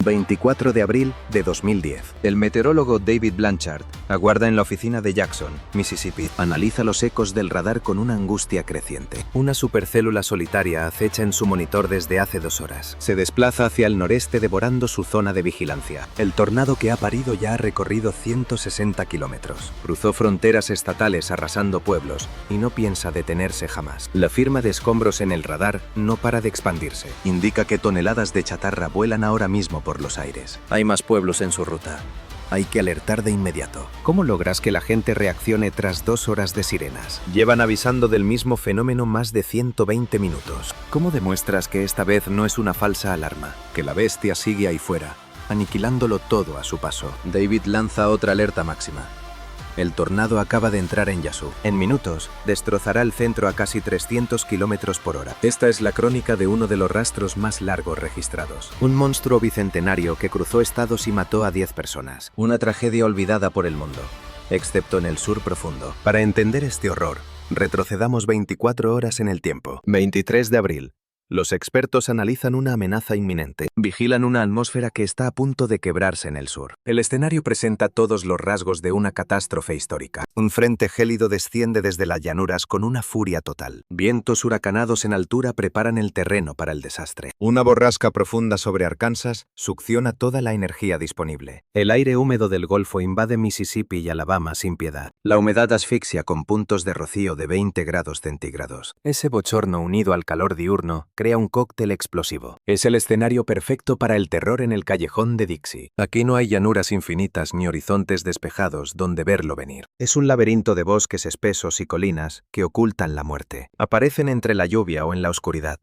24 de abril de 2010. El meteorólogo David Blanchard aguarda en la oficina de Jackson, Mississippi. Analiza los ecos del radar con una angustia creciente. Una supercélula solitaria acecha en su monitor desde hace 2 horas. Se desplaza hacia el noreste devorando su zona de vigilancia. El tornado que ha parido ya ha recorrido 160 kilómetros. Cruzó fronteras estatales arrasando pueblos y no piensa detenerse jamás. La firma de escombros en el radar no para de expandirse. Indica que toneladas de chatarra vuelan ahora mismo por los aires. Hay más pueblos en su ruta. Hay que alertar de inmediato. ¿Cómo logras que la gente reaccione tras 2 horas de sirenas? Llevan avisando del mismo fenómeno más de 120 minutos. ¿Cómo demuestras que esta vez no es una falsa alarma? Que la bestia sigue ahí fuera, aniquilándolo todo a su paso. David lanza otra alerta máxima. El tornado acaba de entrar en Yazoo. En minutos, destrozará el centro a casi 300 kilómetros por hora. Esta es la crónica de uno de los rastros más largos registrados. Un monstruo bicentenario que cruzó estados y mató a 10 personas. Una tragedia olvidada por el mundo, excepto en el sur profundo. Para entender este horror, retrocedamos 24 horas en el tiempo. 23 de abril. Los expertos analizan una amenaza inminente. Vigilan una atmósfera que está a punto de quebrarse en el sur. El escenario presenta todos los rasgos de una catástrofe histórica. Un frente gélido desciende desde las llanuras con una furia total. Vientos huracanados en altura preparan el terreno para el desastre. Una borrasca profunda sobre Arkansas succiona toda la energía disponible. El aire húmedo del Golfo invade Mississippi y Alabama sin piedad. La humedad asfixia con puntos de rocío de 20 grados centígrados. Ese bochorno unido al calor diurno crea un cóctel explosivo. Es el escenario perfecto para el terror en el callejón de Dixie. Aquí no hay llanuras infinitas ni horizontes despejados donde verlo venir. Es un laberinto de bosques espesos y colinas que ocultan la muerte. Aparecen entre la lluvia o en la oscuridad.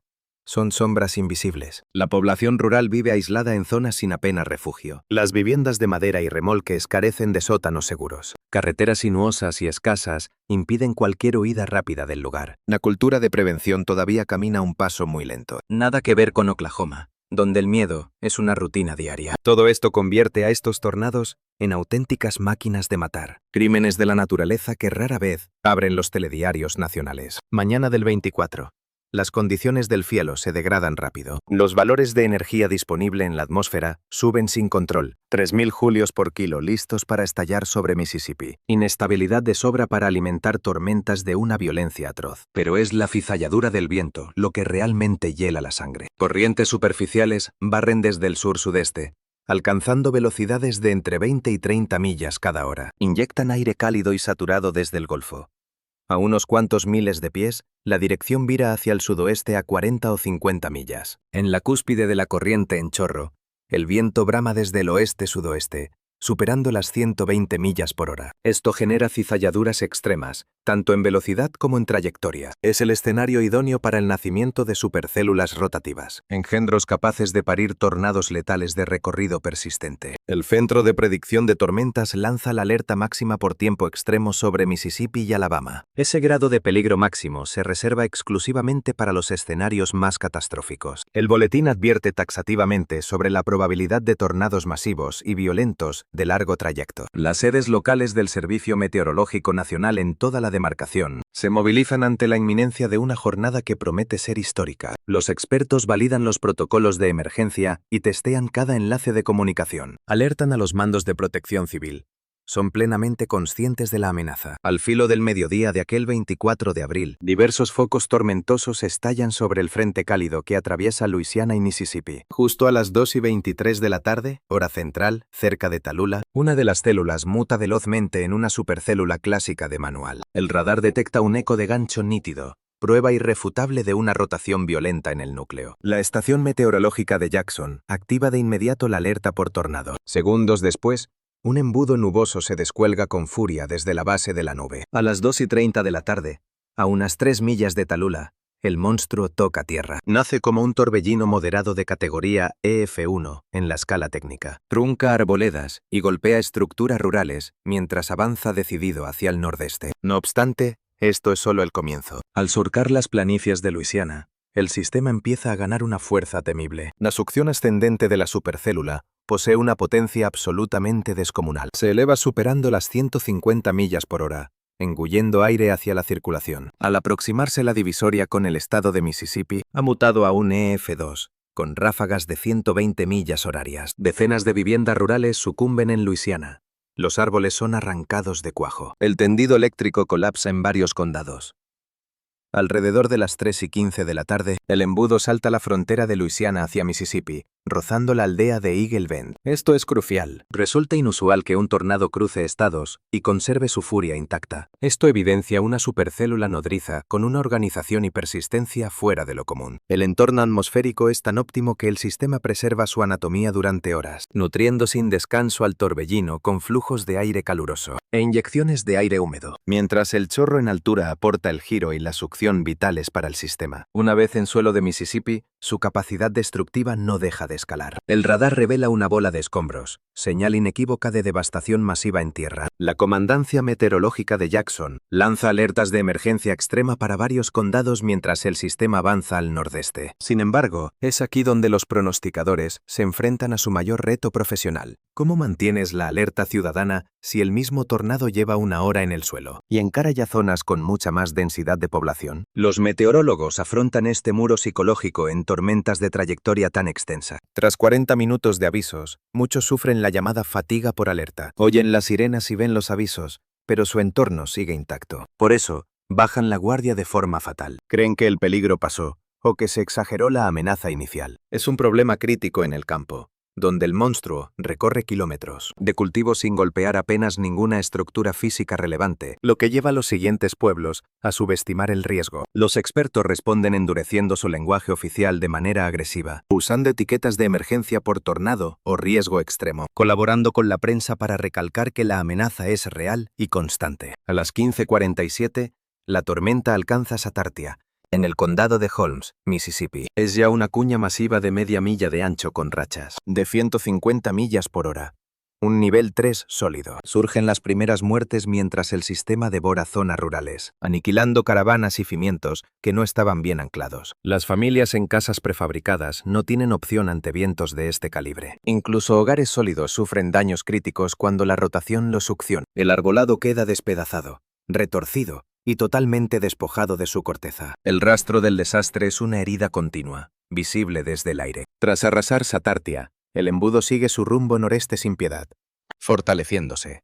Son sombras invisibles. La población rural vive aislada en zonas sin apenas refugio. Las viviendas de madera y remolques carecen de sótanos seguros. Carreteras sinuosas y escasas impiden cualquier huida rápida del lugar. La cultura de prevención todavía camina a un paso muy lento. Nada que ver con Oklahoma, donde el miedo es una rutina diaria. Todo esto convierte a estos tornados en auténticas máquinas de matar. Crímenes de la naturaleza que rara vez abren los telediarios nacionales. Mañana del 24. Las condiciones del cielo se degradan rápido. Los valores de energía disponible en la atmósfera suben sin control. 3.000 julios por kilo listos para estallar sobre Mississippi. Inestabilidad de sobra para alimentar tormentas de una violencia atroz. Pero es la cizalladura del viento lo que realmente hiela la sangre. Corrientes superficiales barren desde el sur-sudeste, alcanzando velocidades de entre 20 y 30 millas cada hora. Inyectan aire cálido y saturado desde el Golfo. A unos cuantos miles de pies, la dirección vira hacia el sudoeste a 40 o 50 millas. En la cúspide de la corriente en chorro, el viento brama desde el oeste-sudoeste, superando las 120 millas por hora. Esto genera cizalladuras extremas, tanto en velocidad como en trayectoria. Es el escenario idóneo para el nacimiento de supercélulas rotativas, engendros capaces de parir tornados letales de recorrido persistente. El Centro de Predicción de Tormentas lanza la alerta máxima por tiempo extremo sobre Mississippi y Alabama. Ese grado de peligro máximo se reserva exclusivamente para los escenarios más catastróficos. El boletín advierte taxativamente sobre la probabilidad de tornados masivos y violentos de largo trayecto. Las sedes locales del Servicio Meteorológico Nacional en toda la demarcación se movilizan ante la inminencia de una jornada que promete ser histórica. Los expertos validan los protocolos de emergencia y testean cada enlace de comunicación. Alertan a los mandos de protección civil. Son plenamente conscientes de la amenaza. Al filo del mediodía de aquel 24 de abril, diversos focos tormentosos estallan sobre el frente cálido que atraviesa Luisiana y Mississippi. Justo a las 2:23 de la tarde, hora central, cerca de Tallulah, una de las células muta velozmente en una supercélula clásica de manual. El radar detecta un eco de gancho nítido, prueba irrefutable de una rotación violenta en el núcleo. La estación meteorológica de Jackson activa de inmediato la alerta por tornado. Segundos después, un embudo nuboso se descuelga con furia desde la base de la nube. A las 2:30 de la tarde, a unas 3 millas de Tallulah, el monstruo toca tierra. Nace como un torbellino moderado de categoría EF1 en la escala técnica. Trunca arboledas y golpea estructuras rurales mientras avanza decidido hacia el nordeste. No obstante, esto es solo el comienzo. Al surcar las planicies de Luisiana, el sistema empieza a ganar una fuerza temible. La succión ascendente de la supercélula posee una potencia absolutamente descomunal. Se eleva superando las 150 millas por hora, engullendo aire hacia la circulación. Al aproximarse la divisoria con el estado de Mississippi, ha mutado a un EF2, con ráfagas de 120 millas horarias. Decenas de viviendas rurales sucumben en Luisiana. Los árboles son arrancados de cuajo. El tendido eléctrico colapsa en varios condados. Alrededor de las 3:15 de la tarde, el embudo salta la frontera de Luisiana hacia Mississippi, rozando la aldea de Eagle Bend. Esto es crucial. Resulta inusual que un tornado cruce estados y conserve su furia intacta. Esto evidencia una supercélula nodriza con una organización y persistencia fuera de lo común. El entorno atmosférico es tan óptimo que el sistema preserva su anatomía durante horas, nutriendo sin descanso al torbellino con flujos de aire caluroso e inyecciones de aire húmedo, mientras el chorro en altura aporta el giro y la succión vitales para el sistema. Una vez en suelo de Mississippi, su capacidad destructiva no deja de escalar. El radar revela una bola de escombros, señal inequívoca de devastación masiva en tierra. La Comandancia Meteorológica de Jackson lanza alertas de emergencia extrema para varios condados mientras el sistema avanza al nordeste. Sin embargo, es aquí donde los pronosticadores se enfrentan a su mayor reto profesional. ¿Cómo mantienes la alerta ciudadana si el mismo tornado lleva una hora en el suelo y encara ya zonas con mucha más densidad de población? Los meteorólogos afrontan este muro psicológico en tormentas de trayectoria tan extensa. Tras 40 minutos de avisos, muchos sufren la llamada fatiga por alerta. Oyen las sirenas y ven los avisos, pero su entorno sigue intacto. Por eso, bajan la guardia de forma fatal. Creen que el peligro pasó o que se exageró la amenaza inicial. Es un problema crítico en el campo, donde el monstruo recorre kilómetros de cultivos sin golpear apenas ninguna estructura física relevante, lo que lleva a los siguientes pueblos a subestimar el riesgo. Los expertos responden endureciendo su lenguaje oficial de manera agresiva, usando etiquetas de emergencia por tornado o riesgo extremo, colaborando con la prensa para recalcar que la amenaza es real y constante. A las 15:47, la tormenta alcanza Satartia, en el condado de Holmes, Mississippi. Es ya una cuña masiva de media milla de ancho con rachas de 150 millas por hora. Un nivel 3 sólido. Surgen las primeras muertes mientras el sistema devora zonas rurales, aniquilando caravanas y cimientos que no estaban bien anclados. Las familias en casas prefabricadas no tienen opción ante vientos de este calibre. Incluso hogares sólidos sufren daños críticos cuando la rotación los succiona. El arbolado queda despedazado, retorcido y totalmente despojado de su corteza. El rastro del desastre es una herida continua, visible desde el aire. Tras arrasar Satartia, el embudo sigue su rumbo noreste sin piedad, fortaleciéndose.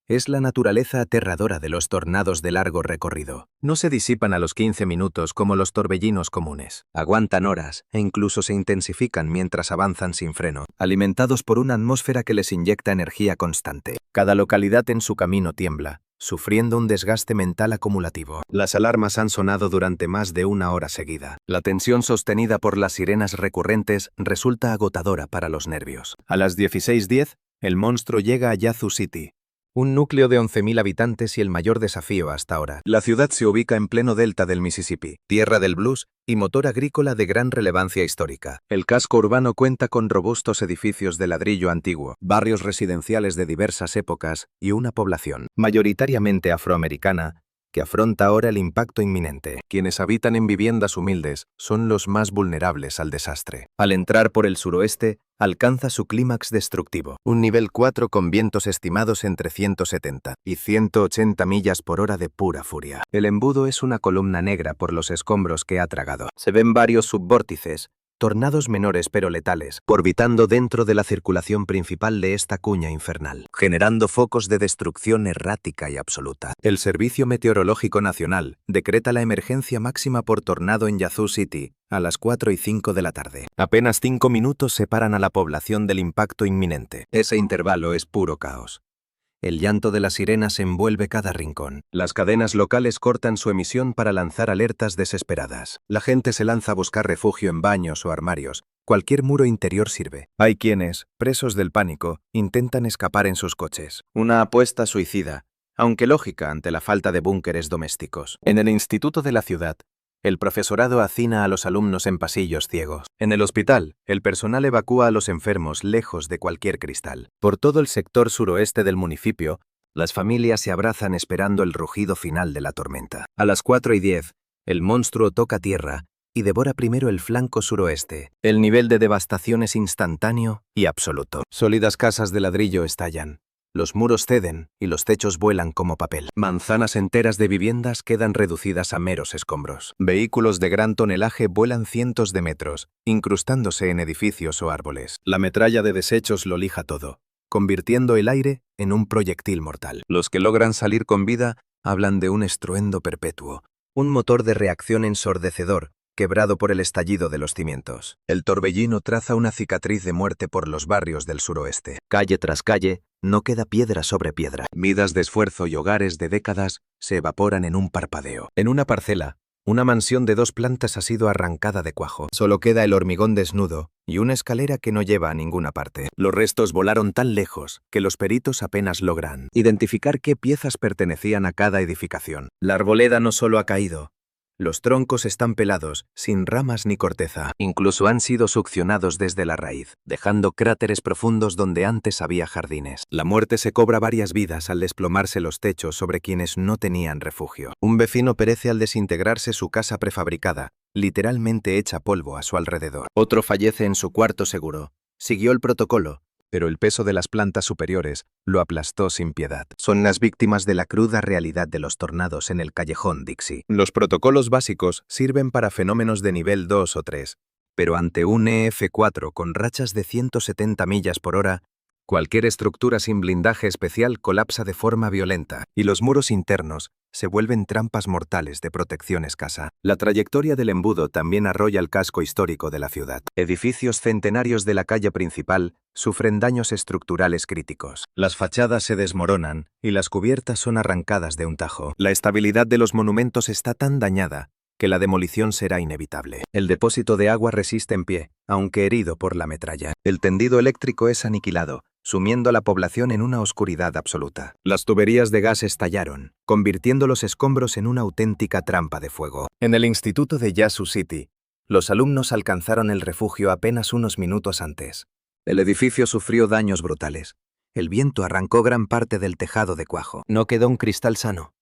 Es la naturaleza aterradora de los tornados de largo recorrido. No se disipan a los 15 minutos como los torbellinos comunes. Aguantan horas e incluso se intensifican mientras avanzan sin freno, alimentados por una atmósfera que les inyecta energía constante. Cada localidad en su camino tiembla, sufriendo un desgaste mental acumulativo. Las alarmas han sonado durante más de una hora seguida. La tensión sostenida por las sirenas recurrentes resulta agotadora para los nervios. A las 16:10, el monstruo llega a Yazoo City, un núcleo de 11.000 habitantes y el mayor desafío hasta ahora. La ciudad se ubica en pleno delta del Mississippi, tierra del blues y motor agrícola de gran relevancia histórica. El casco urbano cuenta con robustos edificios de ladrillo antiguo, barrios residenciales de diversas épocas y una población, mayoritariamente afroamericana, que afronta ahora el impacto inminente. Quienes habitan en viviendas humildes son los más vulnerables al desastre. Al entrar por el suroeste, alcanza su clímax destructivo, un nivel 4 con vientos estimados entre 170 y 180 millas por hora de pura furia. El embudo es una columna negra por los escombros que ha tragado. Se ven varios subvórtices, tornados menores pero letales, orbitando dentro de la circulación principal de esta cuña infernal, generando focos de destrucción errática y absoluta. El Servicio Meteorológico Nacional decreta la emergencia máxima por tornado en Yazoo City a las 4:05 de la tarde. Apenas 5 minutos separan a la población del impacto inminente. Ese intervalo es puro caos. El llanto de las sirenas envuelve cada rincón. Las cadenas locales cortan su emisión para lanzar alertas desesperadas. La gente se lanza a buscar refugio en baños o armarios. Cualquier muro interior sirve. Hay quienes, presos del pánico, intentan escapar en sus coches. Una apuesta suicida, aunque lógica ante la falta de búnkeres domésticos. En el instituto de la ciudad, el profesorado hacina a los alumnos en pasillos ciegos. En el hospital, el personal evacúa a los enfermos lejos de cualquier cristal. Por todo el sector suroeste del municipio, las familias se abrazan esperando el rugido final de la tormenta. A las 4:10, el monstruo toca tierra y devora primero el flanco suroeste. El nivel de devastación es instantáneo y absoluto. Sólidas casas de ladrillo estallan. Los muros ceden y los techos vuelan como papel. Manzanas enteras de viviendas quedan reducidas a meros escombros. Vehículos de gran tonelaje vuelan cientos de metros, incrustándose en edificios o árboles. La metralla de desechos lo lija todo, convirtiendo el aire en un proyectil mortal. Los que logran salir con vida hablan de un estruendo perpetuo, un motor de reacción ensordecedor, quebrado por el estallido de los cimientos. El torbellino traza una cicatriz de muerte por los barrios del suroeste. Calle tras calle, no queda piedra sobre piedra. Vidas de esfuerzo y hogares de décadas se evaporan en un parpadeo. En una parcela, una mansión de 2 plantas ha sido arrancada de cuajo. Solo queda el hormigón desnudo y una escalera que no lleva a ninguna parte. Los restos volaron tan lejos que los peritos apenas logran identificar qué piezas pertenecían a cada edificación. La arboleda no solo ha caído, los troncos están pelados, sin ramas ni corteza. Incluso han sido succionados desde la raíz, dejando cráteres profundos donde antes había jardines. La muerte se cobra varias vidas al desplomarse los techos sobre quienes no tenían refugio. Un vecino perece al desintegrarse su casa prefabricada, literalmente hecha polvo a su alrededor. Otro fallece en su cuarto seguro. Siguió el protocolo, pero el peso de las plantas superiores lo aplastó sin piedad. Son las víctimas de la cruda realidad de los tornados en el callejón Dixie. Los protocolos básicos sirven para fenómenos de nivel 2 o 3, pero ante un EF4 con rachas de 170 millas por hora, cualquier estructura sin blindaje especial colapsa de forma violenta, y los muros internos se vuelven trampas mortales de protección escasa. La trayectoria del embudo también arrolla el casco histórico de la ciudad. Edificios centenarios de la calle principal sufren daños estructurales críticos. Las fachadas se desmoronan y las cubiertas son arrancadas de un tajo. La estabilidad de los monumentos está tan dañada que la demolición será inevitable. El depósito de agua resiste en pie, aunque herido por la metralla. El tendido eléctrico es aniquilado, sumiendo a la población en una oscuridad absoluta. Las tuberías de gas estallaron, convirtiendo los escombros en una auténtica trampa de fuego. En el instituto de Yazoo City, los alumnos alcanzaron el refugio apenas unos minutos antes. El edificio sufrió daños brutales. El viento arrancó gran parte del tejado de cuajo. No quedó un cristal sano.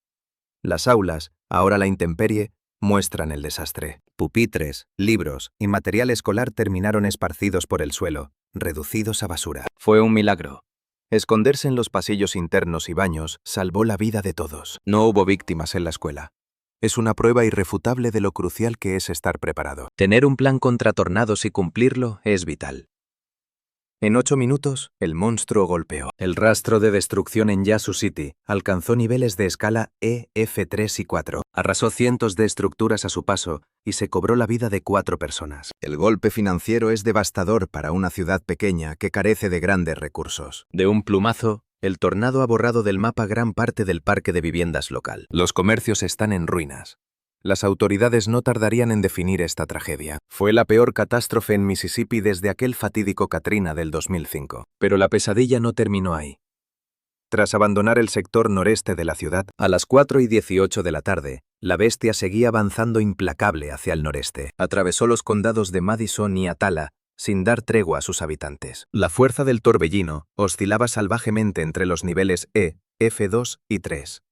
Las aulas, ahora la intemperie, muestran el desastre. Pupitres, libros y material escolar terminaron esparcidos por el suelo, reducidos a basura. Fue un milagro. Esconderse en los pasillos internos y baños salvó la vida de todos. No hubo víctimas en la escuela. Es una prueba irrefutable de lo crucial que es estar preparado. Tener un plan contra tornados y cumplirlo es vital. En 8 minutos, el monstruo golpeó. El rastro de destrucción en Yazoo City alcanzó niveles de escala E, F3 y 4. Arrasó cientos de estructuras a su paso y se cobró la vida de 4 personas. El golpe financiero es devastador para una ciudad pequeña que carece de grandes recursos. De un plumazo, el tornado ha borrado del mapa gran parte del parque de viviendas local. Los comercios están en ruinas. Las autoridades no tardarían en definir esta tragedia. Fue la peor catástrofe en Mississippi desde aquel fatídico Katrina del 2005. Pero la pesadilla no terminó ahí. Tras abandonar el sector noreste de la ciudad, a las 4:18 de la tarde, la bestia seguía avanzando implacable hacia el noreste. Atravesó los condados de Madison y Atala, sin dar tregua a sus habitantes. La fuerza del torbellino oscilaba salvajemente entre los niveles E, F2 y 3.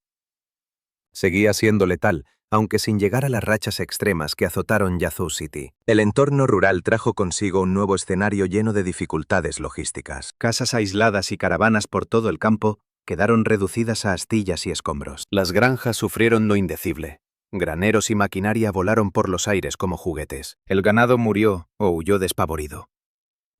Seguía siendo letal, aunque sin llegar a las rachas extremas que azotaron Yazoo City. El entorno rural trajo consigo un nuevo escenario lleno de dificultades logísticas. Casas aisladas y caravanas por todo el campo quedaron reducidas a astillas y escombros. Las granjas sufrieron lo indecible. Graneros y maquinaria volaron por los aires como juguetes. El ganado murió o huyó despavorido.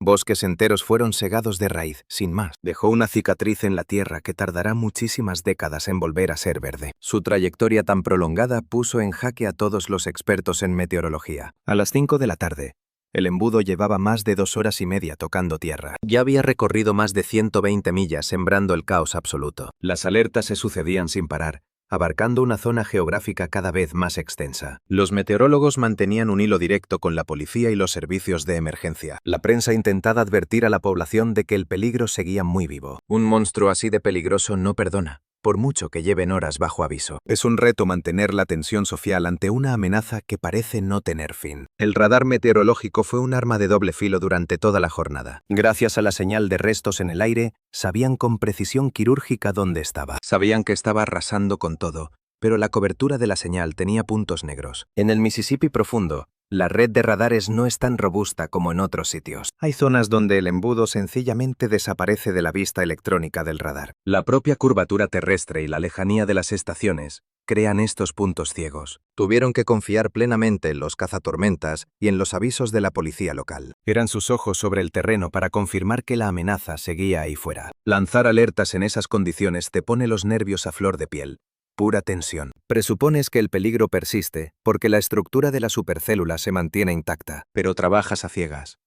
Bosques enteros fueron segados de raíz, sin más. Dejó una cicatriz en la tierra que tardará muchísimas décadas en volver a ser verde. Su trayectoria tan prolongada puso en jaque a todos los expertos en meteorología. A las 5 de la tarde, el embudo llevaba más de 2 horas y media tocando tierra. Ya había recorrido más de 120 millas sembrando el caos absoluto. Las alertas se sucedían sin parar, abarcando una zona geográfica cada vez más extensa. Los meteorólogos mantenían un hilo directo con la policía y los servicios de emergencia. La prensa intentaba advertir a la población de que el peligro seguía muy vivo. Un monstruo así de peligroso no perdona, por mucho que lleven horas bajo aviso. Es un reto mantener la tensión social ante una amenaza que parece no tener fin. El radar meteorológico fue un arma de doble filo durante toda la jornada. Gracias a la señal de restos en el aire, sabían con precisión quirúrgica dónde estaba. Sabían que estaba arrasando con todo, pero la cobertura de la señal tenía puntos negros. En el Mississippi profundo, La red de radares no es tan robusta como en otros sitios. Hay zonas donde el embudo sencillamente desaparece de la vista electrónica del radar. La propia curvatura terrestre y la lejanía de las estaciones crean estos puntos ciegos. Tuvieron que confiar plenamente en los cazatormentas y en los avisos de la policía local. Eran sus ojos sobre el terreno para confirmar que la amenaza seguía ahí fuera. Lanzar alertas en esas condiciones te pone los nervios a flor de piel. Pura tensión. Presupones que el peligro persiste porque la estructura de la supercélula se mantiene intacta, pero trabajas a ciegas.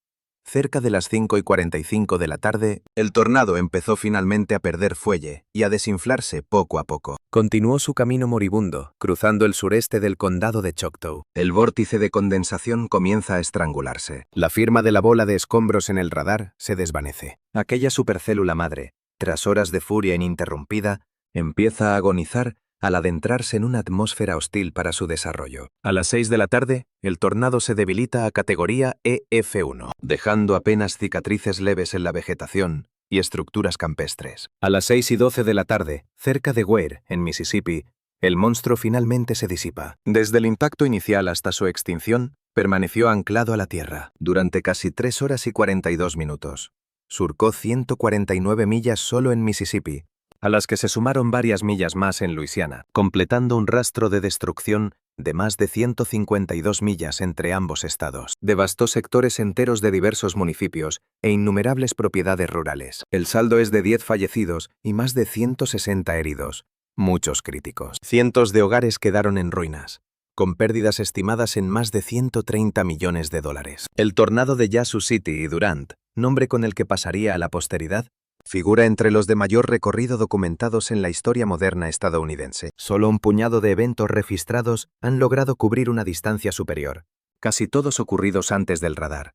Cerca de las 5:45 de la tarde, el tornado empezó finalmente a perder fuelle y a desinflarse poco a poco. Continuó su camino moribundo, cruzando el sureste del condado de Choctaw. El vórtice de condensación comienza a estrangularse. La firma de la bola de escombros en el radar se desvanece. Aquella supercélula madre, tras horas de furia ininterrumpida, empieza a agonizar al adentrarse en una atmósfera hostil para su desarrollo. A las 6 de la tarde, el tornado se debilita a categoría EF1, dejando apenas cicatrices leves en la vegetación y estructuras campestres. A las 6:12 de la tarde, cerca de Weir, en Mississippi, el monstruo finalmente se disipa. Desde el impacto inicial hasta su extinción, permaneció anclado a la Tierra durante casi 3 horas y 42 minutos. Surcó 149 millas solo en Mississippi, a las que se sumaron varias millas más en Luisiana, completando un rastro de destrucción de más de 152 millas entre ambos estados. Devastó sectores enteros de diversos municipios e innumerables propiedades rurales. El saldo es de 10 fallecidos y más de 160 heridos, muchos críticos. Cientos de hogares quedaron en ruinas, con pérdidas estimadas en más de 130 millones de dólares. El tornado de Yazoo City y Durant, nombre con el que pasaría a la posteridad, figura entre los de mayor recorrido documentados en la historia moderna estadounidense. Solo un puñado de eventos registrados han logrado cubrir una distancia superior, casi todos ocurridos antes del radar,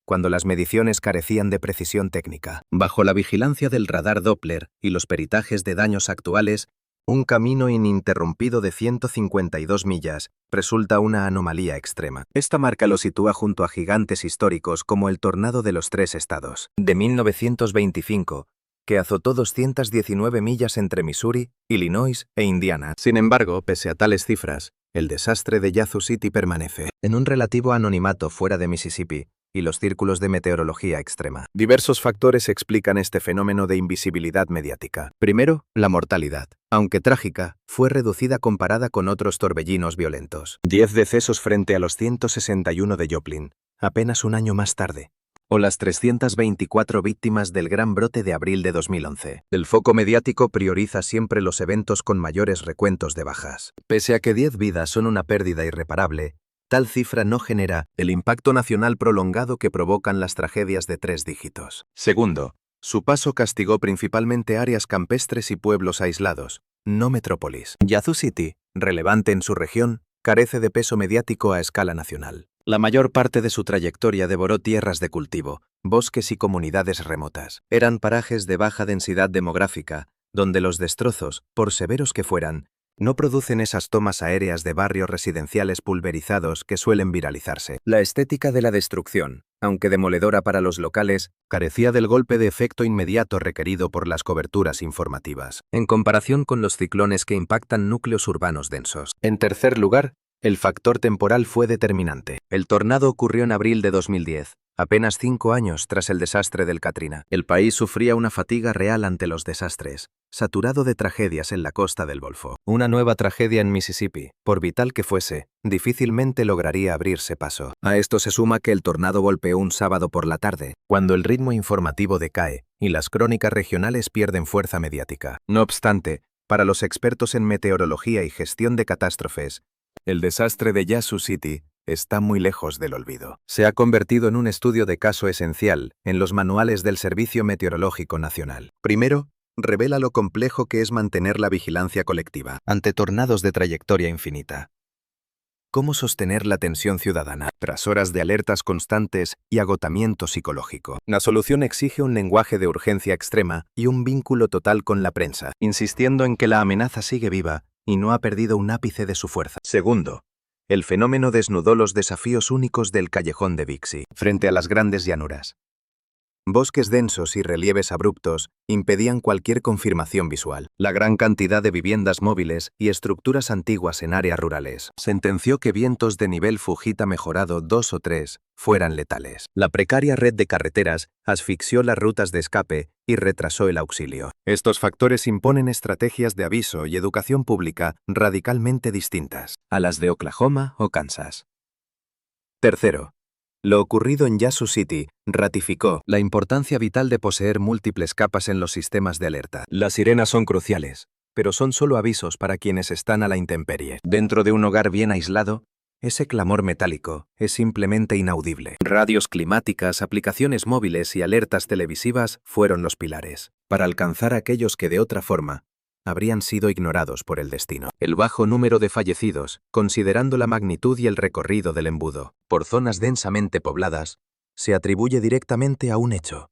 cuando las mediciones carecían de precisión técnica. Bajo la vigilancia del radar Doppler y los peritajes de daños actuales, un camino ininterrumpido de 152 millas resulta una anomalía extrema. Esta marca lo sitúa junto a gigantes históricos como el tornado de los 3 estados, de 1925, que azotó 219 millas entre Missouri, Illinois e Indiana. Sin embargo, pese a tales cifras, el desastre de Yazoo City permanece en un relativo anonimato fuera de Mississippi y los círculos de meteorología extrema. Diversos factores explican este fenómeno de invisibilidad mediática. Primero, la mortalidad, aunque trágica, fue reducida comparada con otros torbellinos violentos. 10 decesos frente a los 161 de Joplin, apenas un año más tarde. O las 324 víctimas del gran brote de abril de 2011. El foco mediático prioriza siempre los eventos con mayores recuentos de bajas. Pese a que 10 vidas son una pérdida irreparable, tal cifra no genera el impacto nacional prolongado que provocan las tragedias de 3 dígitos. Segundo, su paso castigó principalmente áreas campestres y pueblos aislados, no metrópolis. Yazoo City, relevante en su región, carece de peso mediático a escala nacional. La mayor parte de su trayectoria devoró tierras de cultivo, bosques y comunidades remotas. Eran parajes de baja densidad demográfica, donde los destrozos, por severos que fueran, no producen esas tomas aéreas de barrios residenciales pulverizados que suelen viralizarse. La estética de la destrucción, aunque demoledora para los locales, carecía del golpe de efecto inmediato requerido por las coberturas informativas, en comparación con los ciclones que impactan núcleos urbanos densos. En tercer lugar, el factor temporal fue determinante. El tornado ocurrió en abril de 2010, apenas 5 años tras el desastre del Katrina. El país sufría una fatiga real ante los desastres, saturado de tragedias en la costa del Golfo. Una nueva tragedia en Mississippi, por vital que fuese, difícilmente lograría abrirse paso. A esto se suma que el tornado golpeó un sábado por la tarde, cuando el ritmo informativo decae y las crónicas regionales pierden fuerza mediática. No obstante, para los expertos en meteorología y gestión de catástrofes, el desastre de Yazoo City está muy lejos del olvido. Se ha convertido en un estudio de caso esencial en los manuales del Servicio Meteorológico Nacional. Primero, revela lo complejo que es mantener la vigilancia colectiva ante tornados de trayectoria infinita. ¿Cómo sostener la tensión ciudadana tras horas de alertas constantes y agotamiento psicológico? La solución exige un lenguaje de urgencia extrema y un vínculo total con la prensa, insistiendo en que la amenaza sigue viva y no ha perdido un ápice de su fuerza. Segundo, el fenómeno desnudó los desafíos únicos del callejón de Bixby frente a las grandes llanuras. Bosques densos y relieves abruptos impedían cualquier confirmación visual. La gran cantidad de viviendas móviles y estructuras antiguas en áreas rurales sentenció que vientos de nivel Fujita mejorado 2 o 3 fueran letales. La precaria red de carreteras asfixió las rutas de escape y retrasó el auxilio. Estos factores imponen estrategias de aviso y educación pública radicalmente distintas a las de Oklahoma o Kansas. Tercero, lo ocurrido en Yazoo City ratificó la importancia vital de poseer múltiples capas en los sistemas de alerta. Las sirenas son cruciales, pero son solo avisos para quienes están a la intemperie. Dentro de un hogar bien aislado, ese clamor metálico es simplemente inaudible. Radios climáticas, aplicaciones móviles y alertas televisivas fueron los pilares para alcanzar a aquellos que de otra forma habrían sido ignorados por el destino. El bajo número de fallecidos, considerando la magnitud y el recorrido del embudo por zonas densamente pobladas, se atribuye directamente a un hecho.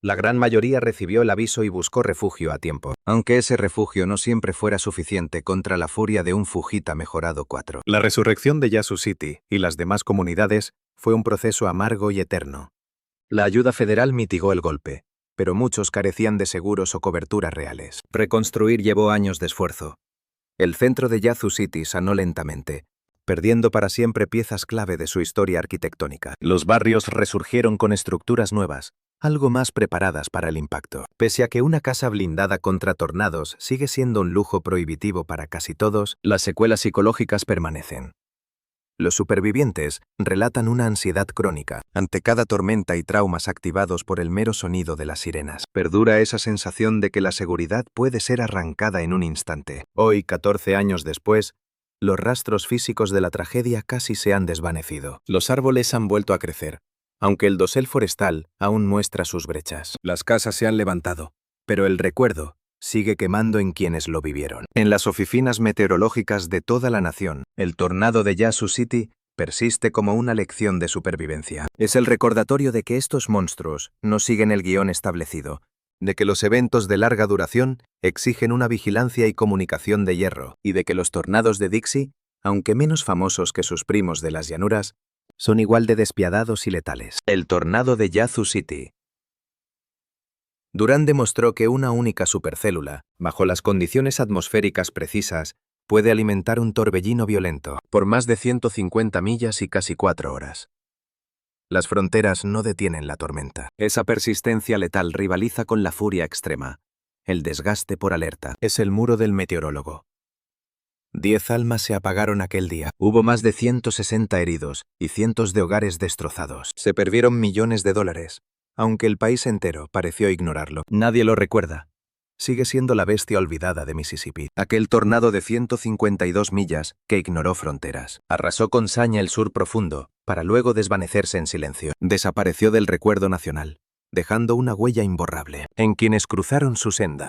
La gran mayoría recibió el aviso y buscó refugio a tiempo, aunque ese refugio no siempre fuera suficiente contra la furia de un Fujita mejorado 4. La resurrección de Yazoo City y las demás comunidades fue un proceso amargo y eterno. La ayuda federal mitigó el golpe, pero muchos carecían de seguros o coberturas reales. Reconstruir llevó años de esfuerzo. El centro de Yazoo City sanó lentamente, perdiendo para siempre piezas clave de su historia arquitectónica. Los barrios resurgieron con estructuras nuevas, algo más preparadas para el impacto. Pese a que una casa blindada contra tornados sigue siendo un lujo prohibitivo para casi todos, las secuelas psicológicas permanecen. Los supervivientes relatan una ansiedad crónica ante cada tormenta y traumas activados por el mero sonido de las sirenas. Perdura esa sensación de que la seguridad puede ser arrancada en un instante. Hoy, 14 años después, los rastros físicos de la tragedia casi se han desvanecido. Los árboles han vuelto a crecer, aunque el dosel forestal aún muestra sus brechas. Las casas se han levantado, pero el recuerdo sigue quemando en quienes lo vivieron. En las oficinas meteorológicas de toda la nación, el tornado de Yazoo City persiste como una lección de supervivencia. Es el recordatorio de que estos monstruos no siguen el guión establecido, de que los eventos de larga duración exigen una vigilancia y comunicación de hierro, y de que los tornados de Dixie, aunque menos famosos que sus primos de las llanuras, son igual de despiadados y letales. El tornado de Yazoo City. Durán demostró que una única supercélula, bajo las condiciones atmosféricas precisas, puede alimentar un torbellino violento por más de 150 millas y casi 4 horas. Las fronteras no detienen la tormenta. Esa persistencia letal rivaliza con la furia extrema. El desgaste por alerta es el muro del meteorólogo. 10 almas se apagaron aquel día. Hubo más de 160 heridos y cientos de hogares destrozados. Se perdieron millones de dólares, aunque el país entero pareció ignorarlo. Nadie lo recuerda. Sigue siendo la bestia olvidada de Mississippi. Aquel tornado de 152 millas que ignoró fronteras. Arrasó con saña el sur profundo, para luego desvanecerse en silencio. Desapareció del recuerdo nacional, dejando una huella imborrable en quienes cruzaron su senda.